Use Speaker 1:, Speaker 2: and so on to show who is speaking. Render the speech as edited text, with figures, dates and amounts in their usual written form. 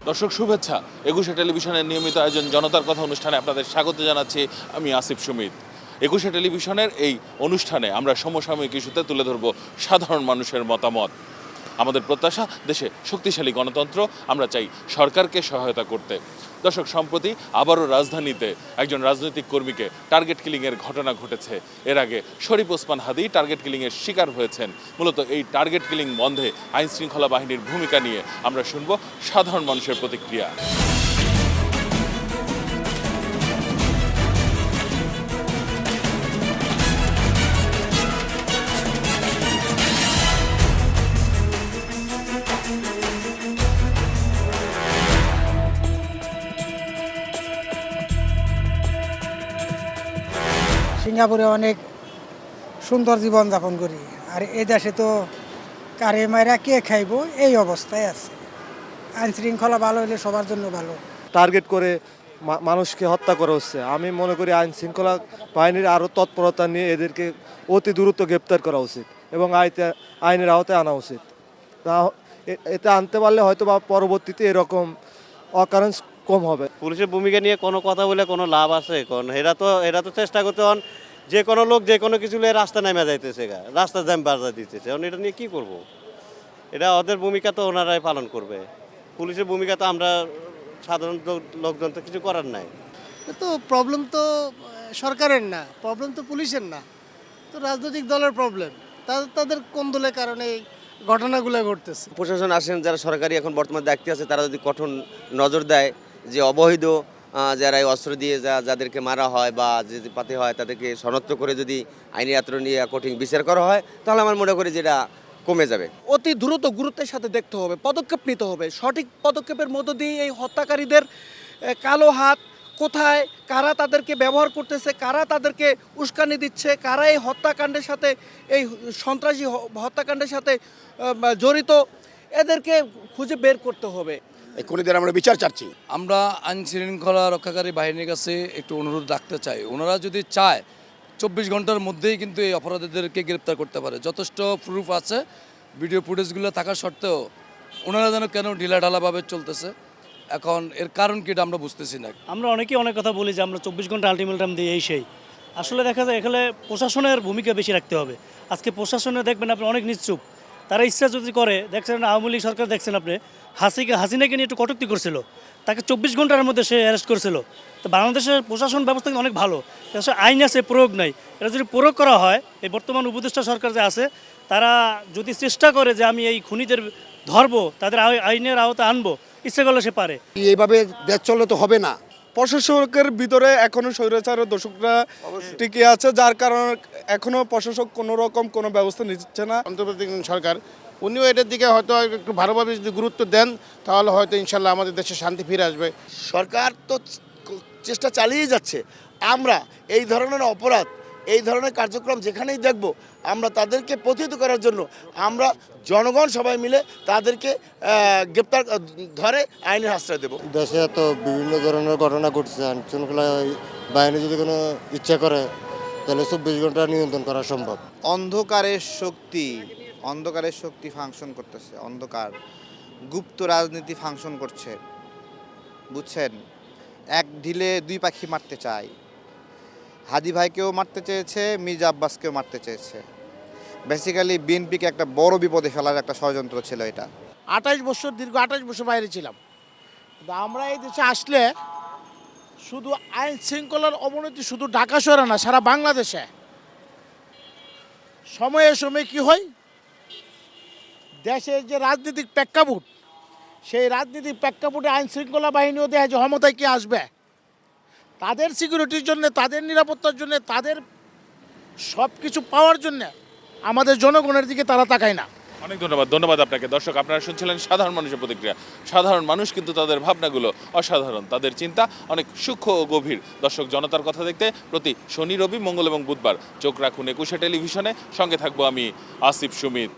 Speaker 1: দর্শক শুভেচ্ছা। একুশে টেলিভিশনের নিয়মিত আয়োজন জনতার কথা অনুষ্ঠানে আপনাদের স্বাগত জানাচ্ছি আমি আসিফ সুমিত। একুশে টেলিভিশনের এই অনুষ্ঠানে আমরা সমসাময়িক ইস্যুতে তুলে ধরব সাধারণ মানুষের মতামত। আমাদের প্রত্যাশা দেশে শক্তিশালী গণতন্ত্র, আমরা চাই সরকারকে সহায়তা করতে। দর্শক, সম্প্রতি আবারও রাজধানীতে একজন রাজনৈতিক কর্মীকে টার্গেট কিলিংয়ের ঘটনা ঘটেছে। এর আগে শরীফ ওসমান হাদি টার্গেট কিলিংয়ের শিকার হয়েছেন। মূলত এই টার্গেট কিলিং বন্ধে আইন শৃঙ্খলা বাহিনীর ভূমিকা নিয়ে আমরা শুনব সাধারণ মানুষের প্রতিক্রিয়া।
Speaker 2: সিঙ্গাপুরে অনেক সুন্দর জীবনযাপন করি, আর এই দেশে তো কারে মায়েরা কে খাইব, এই অবস্থায় আছে। আইন শৃঙ্খলা ভালো হলে সবার জন্য ভালো।
Speaker 3: টার্গেট করে মানুষকে হত্যা করা হচ্ছে। আমি মনে করি আইন শৃঙ্খলা বাহিনীর আরও তৎপরতা নিয়ে এদেরকে অতি দ্রুত গ্রেপ্তার করা উচিত এবং আইনের আওতায় আনা উচিত। এতে আনতে পারলে হয়তো বা পরবর্তীতে এরকম অকারেন্স কম হবে।
Speaker 4: পুলিশের ভূমিকা নিয়ে কোনো কথা বলে কোনো লাভ আছে? কারণ এরা তো চেষ্টা করতে হন, যে কোনো লোক যে কোনো কিছু নিয়ে রাস্তা নেমে যাইতেছে, রাস্তা জ্যাম বাজা দিতেছে। এখন এটা নিয়ে কী করব? এটা ওদের ভূমিকা তো ওনারাই পালন করবে। পুলিশের ভূমিকা তো আমরা সাধারণ লোকজন তো কিছু করার নাই।
Speaker 5: তো প্রবলেম তো সরকারের না, প্রবলেম তো পুলিশের না, তো রাজনৈতিক দলের প্রবলেম। তাদের কোন দলের কারণে এই ঘটনাগুলো ঘটতেছে।
Speaker 6: প্রশাসন আসেন, যারা সরকারি এখন বর্তমান দায়িত্বে আছে, তারা যদি কঠোর নজর দেয় যে অবৈধ যারা এই অস্ত্র দিয়ে যাদেরকে মারা হয় বা যে পাতে হয় তাদেরকে শনাক্ত করে যদি আইনি আত্র নিয়ে কঠিন বিচার করা হয়, তাহলে আমার মনে করি যেটা কমে যাবে।
Speaker 7: অতি দ্রুত গুরুত্বের সাথে দেখতে হবে, পদক্ষেপ নিতে হবে। সঠিক পদক্ষেপের মধ্য দিয়ে এই হত্যাকারীদের কালো হাত কোথায়, কারা তাদেরকে ব্যবহার করতেছে, কারা তাদেরকে উস্কানি দিচ্ছে, কারা এই হত্যাকাণ্ডের সাথে, এই সন্ত্রাসী হত্যাকাণ্ডের সাথে জড়িত, এদেরকে খুঁজে বের করতে হবে।
Speaker 8: এই খুনিদের আমরা বিচার চাচ্ছি।
Speaker 9: আমরা আইন শৃঙ্খলা রক্ষাকারী বাহিনীর কাছে একটু অনুরোধ রাখতে চাই, ওনারা যদি চায় 24 ঘন্টার মধ্যেই কিন্তু এই অপরাধীদেরকে গ্রেপ্তার করতে পারে। যথেষ্ট প্রুফ আছে, ভিডিও ফুটেজগুলো থাকা সত্ত্বেও ওনারা যেন কেন ঢিলাঢালাভাবে চলতেছে, এখন এর কারণ কি এটা আমরা বুঝতেছি না।
Speaker 10: আমরা অনেকেই অনেক কথা বলি যে আমরা 24 ঘন্টা আলটিমেটাম দিই, এই সেই। আসলে দেখা যায় এখানে প্রশাসনের ভূমিকা বেশি রাখতে হবে। আজকে প্রশাসনে দেখবেন আপনি অনেক নিশ্চুপ, তারা ইচ্ছা যদি করে, দেখছেন আওয়ামী লীগ সরকার দেখছেন আপনি হাসিনাকে নিয়ে একটু কটূক্তি করছিল, তাকে 24 ঘন্টার মধ্যে সে অ্যারেস্ট করেছিল। তো বাংলাদেশের প্রশাসন ব্যবস্থা কিন্তু অনেক ভালো, আইন আছে, প্রয়োগ নাই। এটা যদি প্রয়োগ করা হয়, এই বর্তমান উপদেষ্টা সরকার যে আছে, তারা যদি চেষ্টা করে যে আমি এই খুনিদের ধরবো, তাদের আইনের আওতায় আনবো, ইচ্ছে করলে সে পারে।
Speaker 8: এইভাবে দেশ চললে তো হবে না।
Speaker 3: প্রশাসকের ভিতরে এখনো স্বৈরাচারের দোষকরা টিকে আছে, যার কারণে এখনো প্রশাসক কোনো রকম কোনো ব্যবস্থা নিচ্ছে না।
Speaker 8: অন্তর্বর্তীকালীন সরকার উনিও এটার দিকে হয়তো একটু ভালোভাবে যদি গুরুত্ব দেন, তাহলে হয়তো ইনশাল্লাহ আমাদের দেশে শান্তি ফিরে আসবে।
Speaker 11: সরকার তো চেষ্টা চালিয়ে যাচ্ছে। আমরা এই ধরনের অপরাধ, এই ধরনের কার্যক্রম যেখানেই দেখব, আমরা তাদেরকে প্রতিহত করার জন্য আমরা জনগণ সবাই মিলে তাদেরকে গ্রেপ্তার ধরে আইনের আশ্রয় দেব।
Speaker 3: দেশে তো বিভিন্ন ধরনের ঘটনা ঘটছে, আইন শৃঙ্খলা বাহিনী যদি কোনো ইচ্ছা করে তাহলে 24 ঘন্টা নিয়ন্ত্রণ করা সম্ভব।
Speaker 12: অন্ধকারের শক্তি ফাংশন করতেছে, অন্ধকার গুপ্ত রাজনীতি ফাংশন করছে, বুঝছেন? এক ঢিলে দুই পাখি মারতে চায়। হাদি ভাইকেও মারতে চেয়েছে, মির্জা আব্বাসকেও মারতে চেয়েছে। বেসিক্যালি বিএনপিকে একটা বড় বিপদে ফেলার একটা ষড়যন্ত্র ছিল এটা।
Speaker 5: 28 বছর, দীর্ঘ 28 বছর বাইরে ছিলাম। আমরা এই দেশে আসলে শুধু আইন শৃঙ্খলার অবনতি শুধু ঢাকা শহরে না, সারা বাংলাদেশে সময়ে সময়ে কি হয়, দেশের যে রাজনৈতিক প্রেক্ষাপট, সেই রাজনৈতিক প্রেক্ষাপটে আইন শৃঙ্খলা বাহিনীও দেয় যে ক্ষমতায় কি আসবে, তাদের সিকিউরিটির জন্য, তাদের নিরাপত্তার জন্য, তাদের সব কিছু পাওয়ার জন্য আমাদের জনগণের দিকে তারা তাকায় না।
Speaker 1: অনেক ধন্যবাদ আপনাকে। দর্শক, আপনারা শুনছিলেন সাধারণ মানুষের প্রতিক্রিয়া। সাধারণ মানুষ কিন্তু তাদের ভাবনাগুলো অসাধারণ, তাদের চিন্তা অনেক সূক্ষ্ম ও গভীর। দর্শক, জনতার কথা দেখতে প্রতি শনি, রবি, মঙ্গল এবং বুধবার চোখ রাখুন একুশে টেলিভিশনে। সঙ্গে থাকবো আমি আসিফ সুমিত।